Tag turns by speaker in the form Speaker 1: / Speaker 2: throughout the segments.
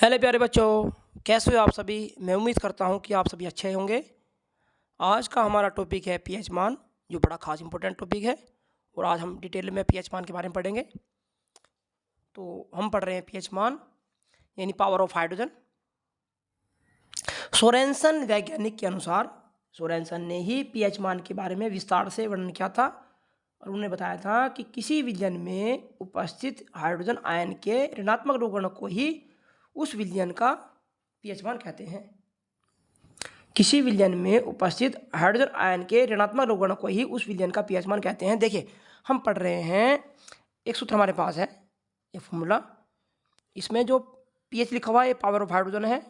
Speaker 1: Hello प्यारे बच्चों, कैसे हो आप सभी। मैं उम्मीद करता हूँ कि आप सभी अच्छे होंगे। आज का हमारा टॉपिक है पीएच मान, जो बड़ा खास इंपॉर्टेंट टॉपिक है और आज हम डिटेल में पीएच मान के बारे में पढ़ेंगे। तो हम पढ़ रहे हैं पीएच मान यानी पावर ऑफ हाइड्रोजन। सोरेनसन वैज्ञानिक के अनुसार सोरेनसन ने ही पीएच मान के बारे में विस्तार से वर्णन किया था और उन्होंने बताया था कि किसी विलयन में उपस्थित हाइड्रोजन आयन के ऋणात्मक लघुगणक को ही उस विलयन का पीएच मान कहते हैं। किसी विलयन में उपस्थित हाइड्रोजन आयन के ऋणात्मक लघुगणक को ही उस विलयन का पीएच मान कहते हैं। देखिए, हम पढ़ रहे हैं, एक सूत्र हमारे पास है, ये फॉर्मूला। इसमें जो पीएच लिखा हुआ है ये पावर ऑफ हाइड्रोजन है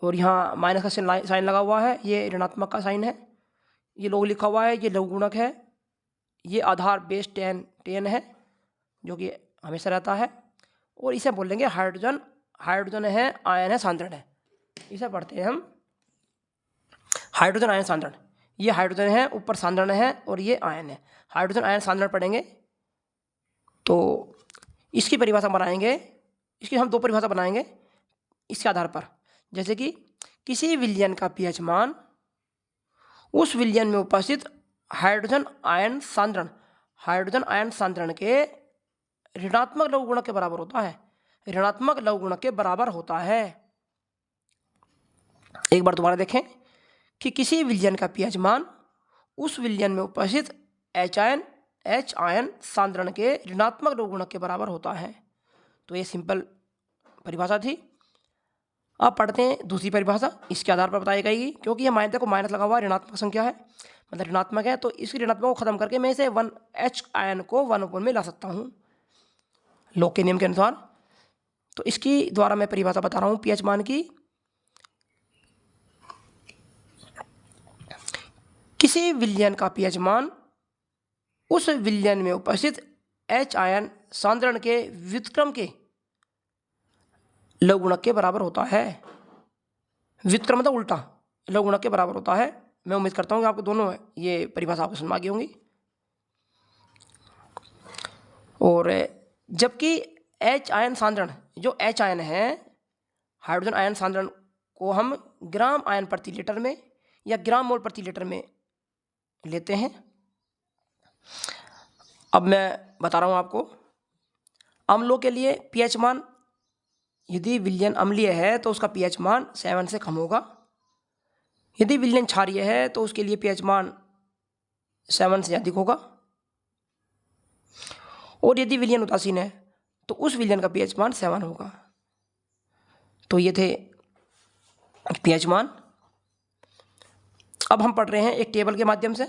Speaker 1: और यहाँ माइनस का साइन लगा हुआ है, ये ऋणात्मक का साइन है। ये लघु लिखा हुआ है, ये लघुगुणक है। ये आधार बेस 10 है जो कि हमेशा रहता है और इसे बोलेंगे हाइड्रोजन। हाइड्रोजन है, आयन है, सांद्रण है। इसे पढ़ते हैं हम हाइड्रोजन आयन सांद्रण। ये हाइड्रोजन है, ऊपर सांद्रण है और ये आयन है। हाइड्रोजन आयन सांद्रण पढ़ेंगे तो इसकी परिभाषा बनाएंगे। इसकी हम दो परिभाषा बनाएंगे इसके आधार पर, जैसे कि किसी विलयन का पीएच मान उस विलयन में उपस्थित हाइड्रोजन आयन सांद्रण के ऋणात्मक लघुगुणक के बराबर होता है। ऋणात्मक लघुगुणक के बराबर होता है। एक बार दोबारा देखें कि किसी विलयन का पीएच मान उस विलयन में उपस्थित एच आयन सांद्रण के ऋणात्मक लघुगुणक के बराबर होता है। तो ये सिंपल परिभाषा थी। अब पढ़ते हैं दूसरी परिभाषा, इसके आधार पर बताई गई, क्योंकि यह माइनस को माइनस लगा हुआ ऋणात्मक संख्या है, मतलब ऋणात्मक है, तो इस ऋणात्मक को खत्म करके मैं इसे 1 एच आयन को 1 में ला सकता हूँ लोग के नियम के अनुसार। तो इसकी द्वारा मैं परिभाषा बता रहा हूँ पीएच मान की। किसी विलयन का पीएच मान उस विलयन में उपस्थित एच आयन सांद्रण के व्युत्क्रम के लघुगुणक के बराबर होता है। व्युत्क्रम मतलब उल्टा, लघुगुणक के बराबर होता है। मैं उम्मीद करता हूँ कि आपको दोनों ये परिभाषा आपको समझ में आ गई होंगी। और जबकि एच आयन सांद्रण, जो एच आयन है, हाइड्रोजन आयन सांद्रण को हम ग्राम आयन प्रति लीटर में या ग्राम मोल प्रति लीटर में लेते हैं। अब मैं बता रहा हूँ आपको, अम्लों के लिए पीएच मान, यदि विलयन अम्लीय है तो उसका पीएच मान 7 से कम होगा। यदि विलयन क्षारीय है तो उसके लिए पीएच मान 7 से अधिक होगा। और यदि विलयन उदासीन है तो उस विलयन का पीएच मान 7 होगा। तो ये थे पीएच मान। अब हम पढ़ रहे हैं एक टेबल के माध्यम से।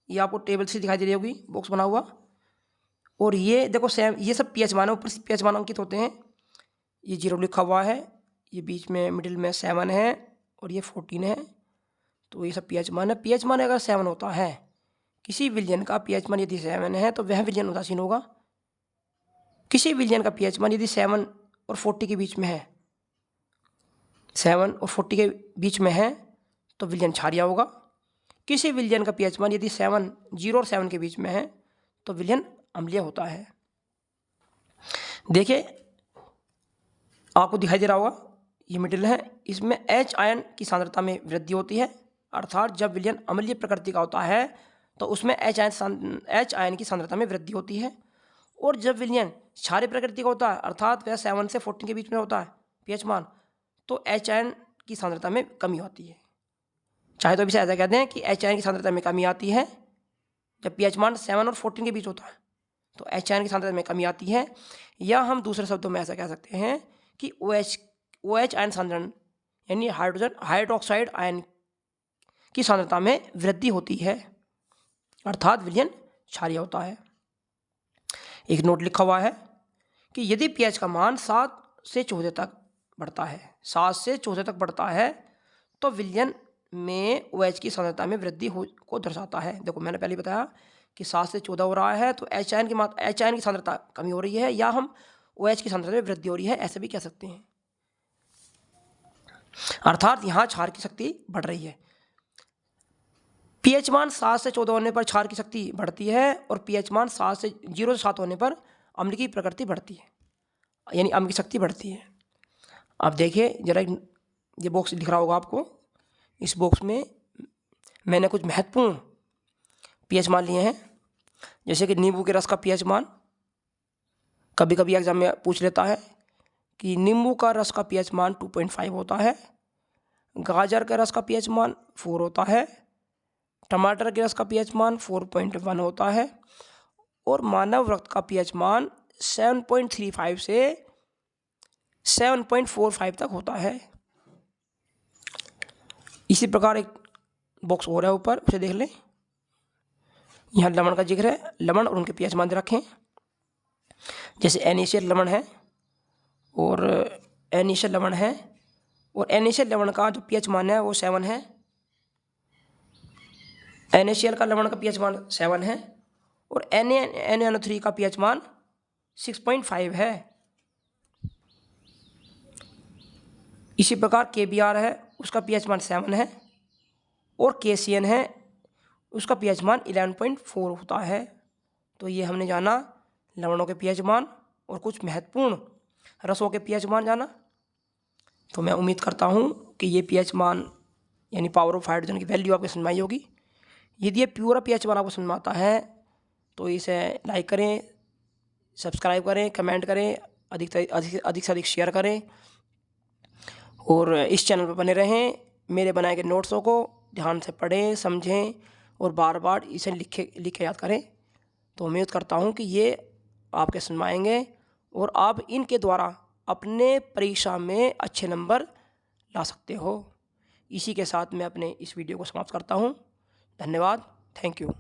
Speaker 1: ये आपको टेबल से दिखाई दे रही होगी, बॉक्स बना हुआ। और ये देखो ये सब पीएच मान है, ऊपर से पीएच मान अंकित होते हैं। ये 0 लिखा हुआ है, ये बीच में मिडिल में 7 है और ये 14 है। तो ये सब पीएच मान है। पीएच मान अगर 7 होता है, किसी विलयन का पीएच मान यदि 7 है तो वह विलयन उदासीन होगा। किसी विलयन का पीएच मान यदि 7 और 40 के बीच में है, 7 और 40 के बीच में है तो विलयन क्षारीय होगा। किसी विलयन का पीएच मान यदि 0 और 7 के बीच में है तो विलयन अम्लीय होता है। देखिए, आपको दिखाई दे रहा होगा, ये मिडिल है, इसमें एच आयन की सांद्रता में वृद्धि होती है। अर्थात जब विलयन अम्लीय प्रकृति का होता है तो उसमें एच आयन की सांद्रता में वृद्धि होती है। और जब विलयन क्षारीय प्रकृति का होता है, अर्थात वह 7 से 14 के बीच में होता है पीएच मान, तो एच आयन की सांद्रता में कमी होती है। चाहे तो भी ऐसा कहते हैं कि एच आयन की सांद्रता में कमी आती है जब पीएच मान 7 और 14 के बीच होता है, तो एच आयन की सांद्रता में कमी आती है। या हम दूसरे शब्दों में ऐसा कह सकते हैं कि OH आयन सांद्रण यानी हाइड्रोक्साइड आयन की सांद्रता में वृद्धि होती है, अर्थात विलयन क्षारीय होता है। एक नोट लिखा हुआ है कि यदि पीएच का मान 7 से 14 तक बढ़ता है, 7 से 14 तक बढ़ता है तो विलयन में OH की सांद्रता में वृद्धि को दर्शाता है। देखो, मैंने पहले बताया कि 7 से 14 हो रहा है तो एच आयन की सांद्रता कमी हो रही है, या हम OH की सांद्रता में वृद्धि हो रही है, ऐसे भी कह सकते हैं। अर्थात यहाँ क्षार की शक्ति बढ़ रही है। पीएच मान 7 से 14 होने पर क्षार की शक्ति बढ़ती है और पीएच मान 0 से 7 होने पर अम्ल की प्रकृति बढ़ती है, यानी अम्ल की शक्ति बढ़ती है। आप देखिए जरा, ये बॉक्स दिख रहा होगा आपको। इस बॉक्स में मैंने कुछ महत्वपूर्ण पीएच मान लिए हैं, जैसे कि नींबू के रस का पीएच मान। कभी कभी एग्जाम में पूछ लेता है कि नींबू का रस का पीएच मान 2.5 होता है, गाजर के रस का पीएच मान 4 होता है, टमाटर के रस का पीएच मान 4.1 होता है, और मानव रक्त का पीएच मान 7.35 से 7.45 तक होता है। इसी प्रकार एक बॉक्स हो रहा है ऊपर, उसे देख लें। यहाँ लवण का जिक्र है, लवण और उनके पीएच मान रखें। जैसे NaCl लवण है और NaCl लवण है, और NaCl लवण का जो पीएच मान है वो 7 है। NaCl का लवण का पीएच मान 7 है, और NaNO3 का पीएच मान 6.5 है। इसी प्रकार KBr है, उसका पीएच मान 7 है, और KCN है, उसका पीएच मान 11.4 होता है। तो ये हमने जाना लवणों के पीएच मान और कुछ महत्वपूर्ण रसों के पीएच मान जाना। तो मैं उम्मीद करता हूँ कि ये पीएच मान यानी पावर ऑफ हाइड्रोजन की वैल्यू आपको समझ में आई होगी। यदि ये पूरा पीएच मान आपको समझ में आता है तो इसे लाइक करें, सब्सक्राइब करें, कमेंट करें, अधिक से अधिक शेयर करें, और इस चैनल पर बने रहें। मेरे बनाए गए नोट्सों को ध्यान से पढ़ें, समझें और बार बार इसे लिखे याद करें। तो उम्मीद करता हूँ कि ये आपके समझ में आएंगे और आप इनके द्वारा अपने परीक्षा में अच्छे नंबर ला सकते हो। इसी के साथ मैं अपने इस वीडियो को समाप्त करता हूँ। धन्यवाद। Thank you.